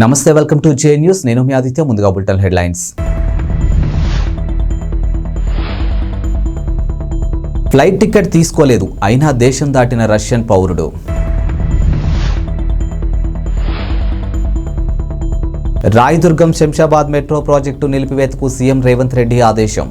నమస్తే, welcome to J news. నేను మీ ఆదిత్య. ముందుగా బులెటిన్ హెడ్లైన్స్. ఫ్లైట్ టికెట్ తీసుకోలేదు, అయినా దేశం దాటిన రష్యన్ పౌరుడు. రాయదుర్గం శంషాబాద్ మెట్రో ప్రాజెక్టు నిలిపివేతకు సీఎం రేవంత్ రెడ్డి ఆదేశం.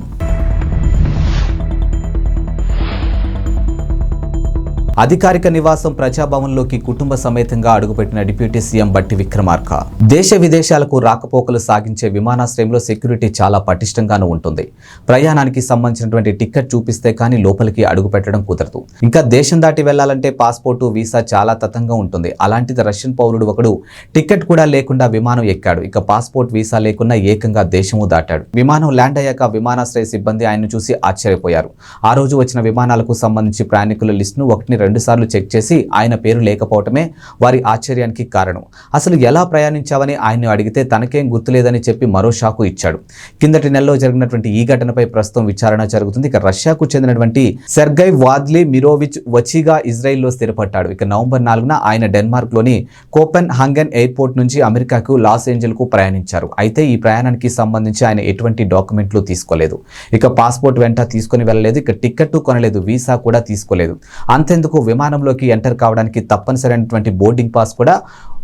అధికారిక నివాసం ప్రజాభవన్లోకి కుటుంబ సమేతంగా అడుగుపెట్టిన డిప్యూటీ సీఎం బట్టి విక్రమార్క. దేశ విదేశాలకు రాకపోకలు సాగించే విమానాశ్రయంలో సెక్యూరిటీ చాలా పటిష్టంగానూ ఉంటుంది. ప్రయాణానికి సంబంధించినటువంటి టికెట్ చూపిస్తే కానీ లోపలికి అడుగు పెట్టడం కుదరదు. ఇంకా దేశం దాటి వెళ్లాలంటే పాస్పోర్టు, వీసా చాలా తతంగా ఉంటుంది. అలాంటిది రష్యన్ పౌరుడు ఒకడు టికెట్ కూడా లేకుండా విమానం ఎక్కాడు. ఇక పాస్పోర్ట్, వీసా లేకుండా ఏకంగా దేశము దాటాడు. విమానం ల్యాండ్ అయ్యాక విమానాశ్రయ సిబ్బంది ఆయన్ను చూసి ఆశ్చర్యపోయారు. ఆ రోజు వచ్చిన విమానాలకు సంబంధించి ప్రయాణికుల లిస్టును 1-2 సార్లు చెక్ చేసి ఆయన పేరు లేకపోవటమే వారి ఆశ్చర్యానికి కారణం. అసలు ఎలా ప్రయాణించావని ఆయన్ని అడిగితే తనకేం గుర్తులేదని చెప్పి మరో షాకు ఇచ్చాడు. కిందటి నెలలో జరిగినటువంటి ఈ ఘటనపై ప్రస్తుతం విచారణ జరుగుతుంది. ఇక రష్యాకు చెందినటువంటి సెర్గై వాద్లిమిరోవిచ్ వచీగా ఇజ్రాయెల్లో స్థిరపడ్డాడు. ఇక నవంబర్ 4న ఆయన డెన్మార్క్లోని కోపెన్ హంగెన్ ఎయిర్పోర్ట్ నుంచి అమెరికాకు లాస్ ఏంజల్కు ప్రయాణించారు. అయితే ఈ ప్రయాణానికి సంబంధించి ఆయన ఎటువంటి డాక్యుమెంట్లు తీసుకోలేదు. ఇక పాస్పోర్ట్ వెంట తీసుకుని వెళ్ళలేదు. ఇక టికెట్ కొనలేదు, వీసా కూడా తీసుకోలేదు. అంతెందుకు విమానంలోకి ఎంటర్ కావడానికి తప్పనిసరైనటువంటి బోర్డింగ్ పాస్ కూడా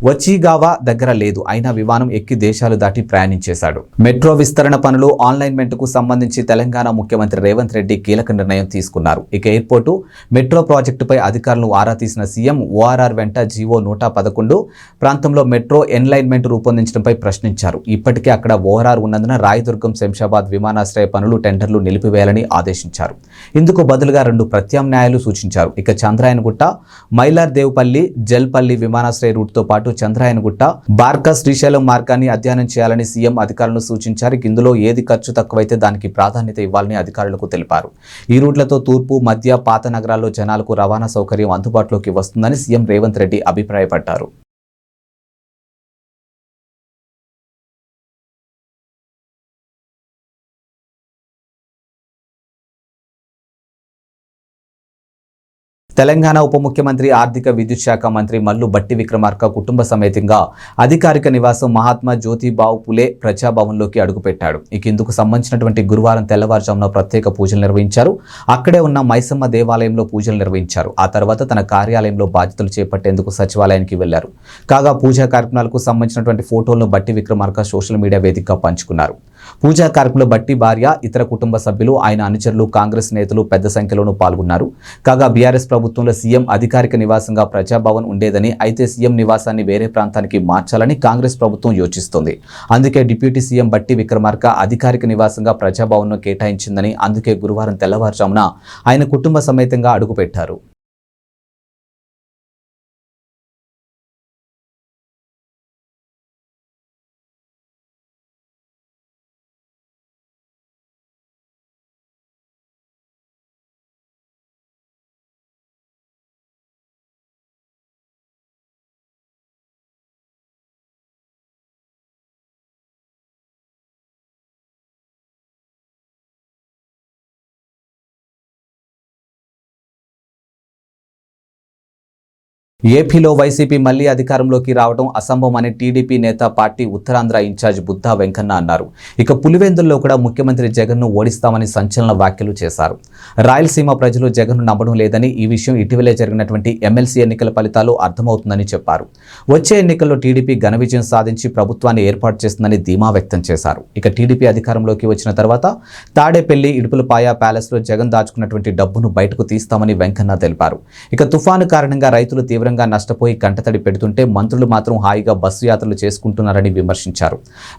వచీగావా దగ్గర లేదు. అయినా విమానం ఎక్కి దేశాలు దాటి ప్రయాణించేశాడు. మెట్రో విస్తరణ పనులు ఆన్లైన్మెంట్కు సంబంధించి తెలంగాణ ముఖ్యమంత్రి రేవంత్ రెడ్డి కీలక నిర్ణయం తీసుకున్నారు. ఇక ఎయిర్పోర్టు, మెట్రో ప్రాజెక్టుపై అధికారులను ఆరా తీసిన సీఎం ఓఆర్ఆర్ వెంట జీవో 111 ప్రాంతంలో మెట్రో ఎన్లైన్మెంట్ రూపొందించడంపై ప్రశ్నించారు. ఇప్పటికే అక్కడ ఓఆర్ఆర్ ఉన్నందున రాయదుర్గం శంషాబాద్ విమానాశ్రయ పనులు, టెండర్లు నిలిపివేయాలని ఆదేశించారు. ఇందుకు బదులుగా 2 ప్రత్యామ్నాయాలు సూచించారు. ఇక చంద్రాయనగుట్ట, మైలార్ దేవుపల్లి, జల్పల్లి విమానాశ్రయ రూట్తో పాటు చంద్రాయనగుట్ట, బార్కా, శ్రీశైలం మార్గాన్ని అధ్యయనం చేయాలని సీఎం అధికారులను సూచించారు. ఇందులో ఏది ఖర్చు తక్కువైతే దానికి ప్రాధాన్యత ఇవ్వాలని అధికారులకు తెలిపారు. ఈ రూట్లతో తూర్పు, మధ్య, పాత నగరాల్లో జనాలకు రవాణా సౌకర్యం అందుబాటులోకి వస్తుందని సీఎం రేవంత్ రెడ్డి అభిప్రాయపడ్డారు. తెలంగాణ ఉప ముఖ్యమంత్రి, ఆర్థిక విద్యుత్ శాఖ మంత్రి మల్లు భట్టి విక్రమార్క కుటుంబ సమేతంగా అధికారిక నివాసం మహాత్మా జ్యోతిబావు పులే ప్రజాభవన్లోకి అడుగుపెట్టాడు. ఇందుకు సంబంధించినటువంటి గురువారం తెల్లవారుజామున ప్రత్యేక పూజలు నిర్వహించారు. అక్కడే ఉన్న మైసమ్మ దేవాలయంలో పూజలు నిర్వహించారు. ఆ తర్వాత తన కార్యాలయంలో బాధ్యతలు చేపట్టేందుకు సచివాలయానికి వెళ్లారు. కాగా పూజా కార్యక్రమాలకు సంబంధించినటువంటి ఫోటోలను భట్టి విక్రమార్క సోషల్ మీడియా వేదికగా పంచుకున్నారు. పూజా కార్యక్రమంలో భట్టి భార్య, ఇతర కుటుంబ సభ్యులు, ఆయన అనుచరులు, కాంగ్రెస్ నేతలు పెద్ద సంఖ్యలోనూ పాల్గొన్నారు. కాగా బీఆర్ఎస్ ప్రభుత్వంలో సీఎం అధికారిక నివాసంగా ప్రజాభవన్ ఉండేదని, అయితే సీఎం నివాసాన్ని వేరే ప్రాంతానికి మార్చాలని కాంగ్రెస్ ప్రభుత్వం యోచిస్తోంది. అందుకే డిప్యూటీ సీఎం భట్టి విక్రమార్క అధికారిక నివాసంగా ప్రజాభవన్ను కేటాయించిందని, అందుకే గురువారం తెల్లవారుజామున ఆయన కుటుంబ సమేతంగా అడుగుపెట్టారు. ఏపీలో వైసీపీ మళ్లీ అధికారంలోకి రావడం అసంభవం అని టీడీపీ నేత, పార్టీ ఉత్తరాంధ్ర ఇన్ఛార్జ్ బుద్ధా వెంకన్న అన్నారు. ఇక పులివెందుల్లో కూడా ముఖ్యమంత్రి జగన్ను ఓడిస్తామని సంచలన వ్యాఖ్యలు చేశారు. రాయలసీమ ప్రజలు జగన్ను నమ్మడం లేదని, ఈ విషయం ఇటీవలే జరిగినటువంటి ఎమ్మెల్సీ ఎన్నికల ఫలితాలు అర్థమవుతుందని చెప్పారు. వచ్చే ఎన్నికల్లో టీడీపీ ఘన విజయం సాధించి ప్రభుత్వాన్ని ఏర్పాటు చేస్తుందని ధీమా వ్యక్తం చేశారు. ఇక టీడీపీ అధికారంలోకి వచ్చిన తర్వాత తాడేపల్లి, ఇడుపులపాయ ప్యాలెస్లో జగన్ దాచుకున్నటువంటి డబ్బును బయటకు తీస్తామని వెంకన్న తెలిపారు. ఇక తుఫాను కారణంగా రైతులు తీవ్రంగా నష్టపోయి కంటతడి పెడుతుంటే మంత్రులు మాత్రం హాయిగా బస్సు యాత్రలు చేసుకుంటున్నారని విమర్శించారు.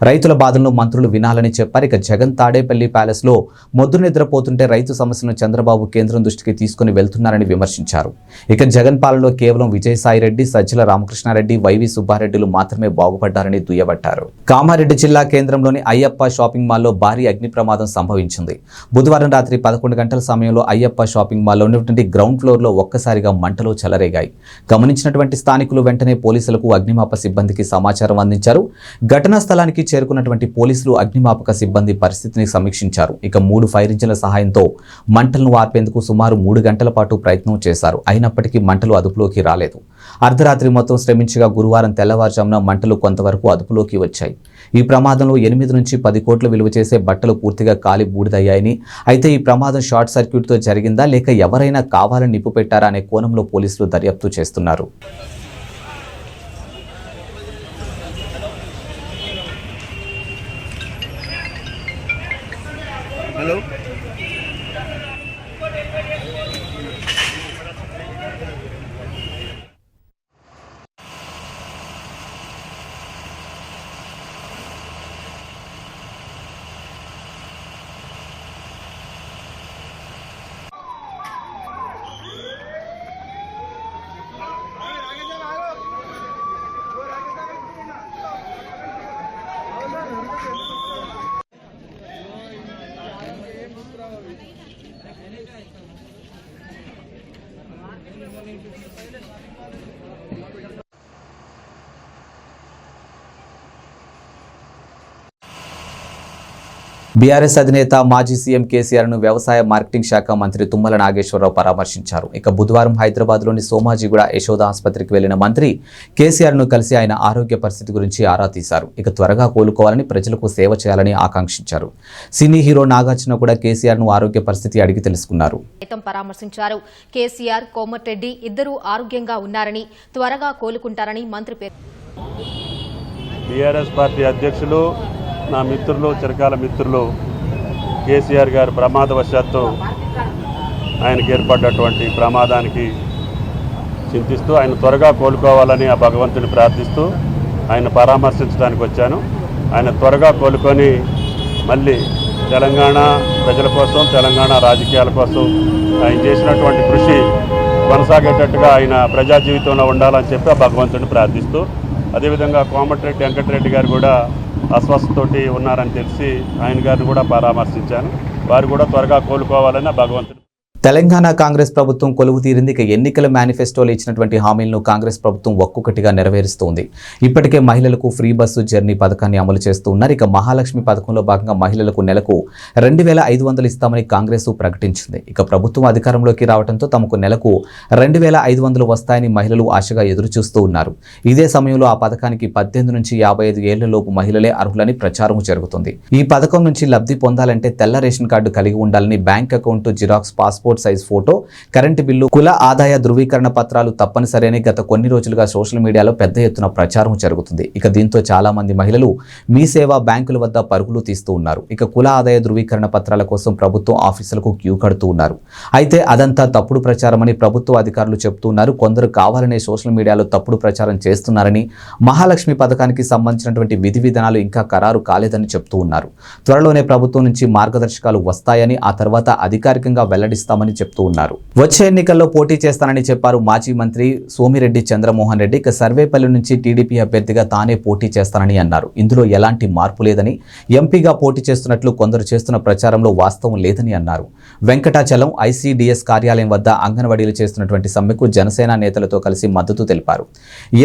రైతుల బాధలను మంత్రులు వినాలని చెప్పారు. ఇక జగన్ తాడేపల్లి ప్యాలెస్ లో మొద్దు నిద్రపోతుంటే రైతు సమస్యలను చంద్రబాబు కేంద్రం దృష్టికి తీసుకుని వెళ్తున్నారని విమర్శించారు. ఇక జగన్ పాలనలో కేవలం విజయసాయిరెడ్డి, సజ్జల రామకృష్ణారెడ్డి, వైవి సుబ్బారెడ్డిలు మాత్రమే బాగుపడ్డారని దుయ్యబట్టారు. కామారెడ్డి జిల్లా కేంద్రంలోని అయ్యప్ప షాపింగ్ మాల్లో భారీ అగ్ని ప్రమాదం సంభవించింది. బుధవారం రాత్రి 11 గంటల సమయంలో అయ్యప్ప షాపింగ్ మాల్లో ఉన్నటువంటి గ్రౌండ్ ఫ్లోర్ లో ఒక్కసారిగా మంటలు చెలరేగాయి. గమనించినటువంటి స్థానికులు వెంటనే పోలీసులకు అగ్నిమాపక సిబ్బందికి సమాచారం అందించారు. ఘటనా స్థలానికి చేరుకున్నటువంటి పోలీసులు అగ్నిమాపక సిబ్బంది పరిస్థితిని సమీక్షించారు. ఇక 3 ఫైర్ ఇంజిన్ల సహాయంతో మంటలను ఆర్పేందుకు సుమారు 3 గంటల పాటు ప్రయత్నం చేశారు. అయినప్పటికీ మంటలు అదుపులోకి రాలేదు. అర్ధరాత్రి మొత్తం శ్రమించగా గురువారం తెల్లవారుజామున మంటలు కొంతవరకు అదుపులోకి వచ్చాయి. ఈ ప్రమాదంలో 8 నుంచి 10 కోట్ల విలువ చేసే బట్టలు పూర్తిగా కాలి బూడిదయ్యాయని, అయితే ఈ ప్రమాదం షార్ట్ సర్క్యూట్తో జరిగిందా లేక ఎవరైనా కావాలని నిప్పు పెట్టారా అనే కోణంలో పోలీసులు దర్యాప్తు చేస్తున్నారు. హలో బీఆర్ఎస్ అధినేత మాజీ సీఎం కేసీఆర్ను వ్యవసాయ మార్కెటింగ్ శాఖ మంత్రి తుమ్మల నాగేశ్వరరావు పరామర్శించారు. ఇక బుధవారం హైదరాబాద్లోని సోమాజిగూడ యశోద ఆసుపత్రికి వెళ్లిన మంత్రి కేసీఆర్ను కలిసి ఆయన ఆరోగ్య పరిస్థితి గురించి ఆరా తీశారు. ఇక త్వరగా కోలుకోవాలని, ప్రజలకు సేవ చేయాలని ఆకాంక్షించారు. సినీ హీరో నాగార్జున కూడా కేసీఆర్ను ఆరోగ్య పరిస్థితి అడిగి తెలుసుకున్నారు. పరామర్శించారు. కేసీఆర్, కోమటిరెడ్డి ఇద్దరూ ఆరోగ్యంగా ఉన్నారని, త్వరగా కోలుకుంటారని మంత్రి బీఆర్ఎస్ పార్టీ అధ్యక్షులు, నా మిత్రులు, చిరకాల మిత్రులు కేసీఆర్ గారు ప్రమాదవశాత్తు ఆయనకి ఏర్పడ్డటువంటి ప్రమాదానికి చింతిస్తూ ఆయన త్వరగా కోలుకోవాలని ఆ భగవంతుని ప్రార్థిస్తూ ఆయన పరామర్శించడానికి వచ్చాను. ఆయన త్వరగా కోలుకొని మళ్ళీ తెలంగాణ ప్రజల కోసం, తెలంగాణ రాజకీయాల కోసం ఆయన చేసినటువంటి కృషి కొనసాగేటట్టుగా ఆయన ప్రజా జీవితంలో ఉండాలని చెప్పి ఆ భగవంతుని ప్రార్థిస్తూ, అదేవిధంగా కోమటిరెడ్డి వెంకటరెడ్డి గారు కూడా అస్వస్థతోటి ఉన్నారని తెలిసి ఆయన గారిని కూడా పరామర్శించాను. వారు కూడా త్వరగా కోలుకోవాలని భగవంతుడు. తెలంగాణ కాంగ్రెస్ ప్రభుత్వం కొలువు తీరింది. ఇక ఎన్నికల మేనిఫెస్టోలో ఇచ్చినటువంటి హామీలను కాంగ్రెస్ ప్రభుత్వం ఒక్కొక్కటిగా నెరవేరుస్తోంది. ఇప్పటికే మహిళలకు ఫ్రీ బస్సు జర్నీ పథకాన్ని అమలు చేస్తూ ఉన్నారు. ఇక మహాలక్ష్మి పథకంలో భాగంగా మహిళలకు నెలకు 2,500 ఇస్తామని కాంగ్రెస్ ప్రకటించింది. ఇక ప్రభుత్వం అధికారంలోకి రావడంతో తమకు నెలకు 2,500 వస్తాయని మహిళలు ఆశగా ఎదురుచూస్తూ ఉన్నారు. ఇదే సమయంలో ఆ పథకానికి 18 నుంచి 55 ఏళ్లలోపు మహిళలే అర్హులని ప్రచారం జరుగుతుంది. ఈ పథకం నుంచి లబ్ధి పొందాలంటే తెల్ల రేషన్ కార్డు కలిగి ఉండాలని, bank account, xerox, passport size photo, current bill, కుల ఆదాయ ధృవీకరణ పత్రాలు తప్పనిసరి అని గత కొన్ని రోజులుగా సోషల్ మీడియాలో పెద్ద ఎత్తున ప్రచారం జరుగుతుంది. ఇక దీంతో చాలా మంది మహిళలు మీ సేవ బ్యాంకుల వద్ద పరుగులు తీస్తూ ఉన్నారు. ఇక కుల ఆదాయ ధృవీకరణ పత్రాల కోసం ప్రభుత్వం ఆఫీసులకు క్యూ కడుతూ ఉన్నారు. అయితే అదంతా తప్పుడు ప్రచారమని ప్రభుత్వ అధికారులు చెబుతూ ఉన్నారు. కొందరు కావాలనే సోషల్ మీడియాలో తప్పుడు ప్రచారం చేస్తున్నారని, మహాలక్ష్మి పథకానికి సంబంధించినటువంటి విధి విధానాలు ఇంకా ఖరారు కాలేదని చెబుతూ ఉన్నారు. త్వరలోనే ప్రభుత్వం నుంచి మార్గదర్శకాలు వస్తాయని, ఆ తర్వాత అధికారికంగా వెల్లడిస్తామని చెప్తూ ఉన్నారు. వచ్చే ఎన్నికల్లో పోటీ చేస్తానని చెప్పారు మాజీ మంత్రి సోమిరెడ్డి చంద్రమోహన్ రెడ్డి. ఇక సర్వేపల్లి నుంచి టీడీపీ అభ్యర్థిగా తానే పోటీ చేస్తానని అన్నారు. ఇందులో ఎలాంటి మార్పు లేదని, ఎంపీగా పోటీ చేస్తున్నట్లు కొందరు చేస్తున్న ప్రచారంలో వాస్తవం లేదని అన్నారు. వెంకటాచలం ఐసీడీఎస్ కార్యాలయం వద్ద అంగన్వాడీలు చేస్తున్నటువంటి సమ్మెకు జనసేన నేతలతో కలిసి మద్దతు తెలిపారు.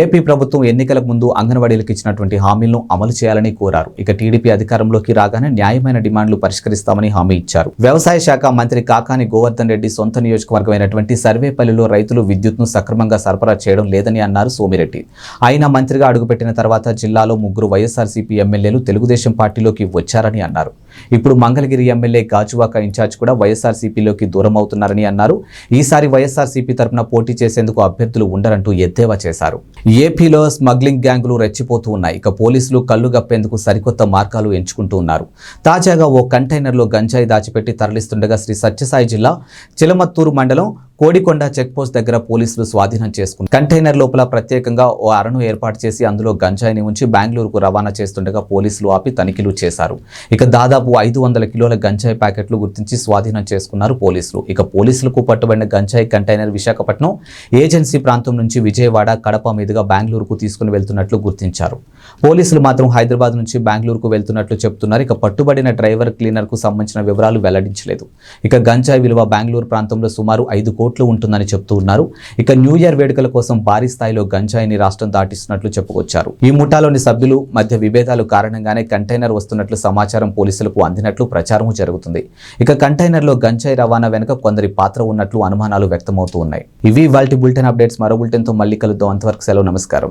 ఏపీ ప్రభుత్వం ఎన్నికలకు ముందు అంగన్వాడీలకు ఇచ్చినటువంటి హామీలను అమలు చేయాలని కోరారు. ఇక టీడీపీ అధికారంలోకి రాగానే న్యాయమైన డిమాండ్లు పరిష్కరిస్తామని హామీ ఇచ్చారు. వ్యవసాయ శాఖ మంత్రి కాకాని గోవర్ధన్ రెడ్డి సొంత నియోజకవర్గమైనటువంటి సర్వేపల్లిలో రైతులు విద్యుత్ను సక్రమంగా సరఫరా చేయడం లేదని అన్నారు సోమిరెడ్డి. ఆయన మంత్రిగా అడుగుపెట్టిన తర్వాత జిల్లాలో 3 వైఎస్ఆర్సీపీ ఎమ్మెల్యేలు తెలుగుదేశం పార్టీలోకి వచ్చారని అన్నారు. ఇప్పుడు మంగళగిరి ఎమ్మెల్యే గాజువాక ఇన్ఛార్జ్ కూడా వైఎస్ఆర్సీపీలోకి దూరం అవుతున్నారని అన్నారు. ఈసారి వైఎస్ఆర్సీపీ తరఫున పోటీ చేసేందుకు అభ్యర్థులు ఉండరంటూ ఎద్దేవా చేశారు. ఏపీలో స్మగ్లింగ్ గ్యాంగులు రెచ్చిపోతూ ఉన్నాయి. ఇక పోలీసులు కళ్లు గప్పేందుకు సరికొత్త మార్గాలు ఎంచుకుంటూ ఉన్నారు. తాజాగా ఓ కంటైనర్లో గంజాయి దాచిపెట్టి తరలిస్తుండగా శ్రీ సత్యసాయి జిల్లా చిలమత్తూరు మండలం కోడికొండ చెక్పోస్ట్ దగ్గర పోలీసులు స్వాధీనం చేసుకున్నారు. కంటైనర్ లోపల ప్రత్యేకంగా ఓ అరను ఏర్పాటు చేసి అందులో గంజాయిని ఉంచి బెంగళూరుకు రవాణా చేస్తుండగా పోలీసులు ఆపి తనిఖీలు చేశారు. ఇక దాదాపు 500 కిలోల గంజాయి ప్యాకెట్లు గుర్తించి స్వాధీనం చేసుకున్నారు పోలీసులు. ఇక పోలీసులకు పట్టుబడిన గంజాయి కంటైనర్ విశాఖపట్నం ఏజెన్సీ ప్రాంతం నుంచి విజయవాడ, కడప మీదుగా బెంగళూరుకు తీసుకుని వెళ్తున్నట్లు గుర్తించారు. పోలీసులు మాత్రం హైదరాబాద్ నుంచి బెంగళూరుకు వెళ్తున్నట్లు చెబుతున్నారు. ఇక పట్టుబడిన డ్రైవర్, క్లీనర్ కు సంబంధించిన వివరాలు వెల్లడించలేదు. ఇక గంజాయి విలువ బెంగళూరు ప్రాంతంలో సుమారు 5 కోట్ల కోట్లు ఉంటుందని చెప్తూ ఉన్నారు. ఇక న్యూ ఇయర్ వేడుకల కోసం భారీ స్థాయిలో గంజాయిని రాష్ట్రం దాటిస్తున్నట్లు చెప్పుకొచ్చారు. ఈ ముఠాలోని సభ్యులు మధ్య విభేదాలు కారణంగానే కంటైనర్ వస్తున్నట్లు సమాచారం పోలీసులకు అందినట్లు ప్రచారం జరుగుతుంది. ఇక కంటైనర్లో గంజాయి రవాణా వెనుక కొందరి పాత్ర ఉన్నట్లు అనుమానాలు వ్యక్తమవుతూ ఉన్నాయి. ఇవి ఇవాల్టి బులెటిన్ అప్డేట్స్. మరో బులెటిన్తో మళ్ళీ కలుద్దాం. అంతవరకు సెలవు. నమస్కారం.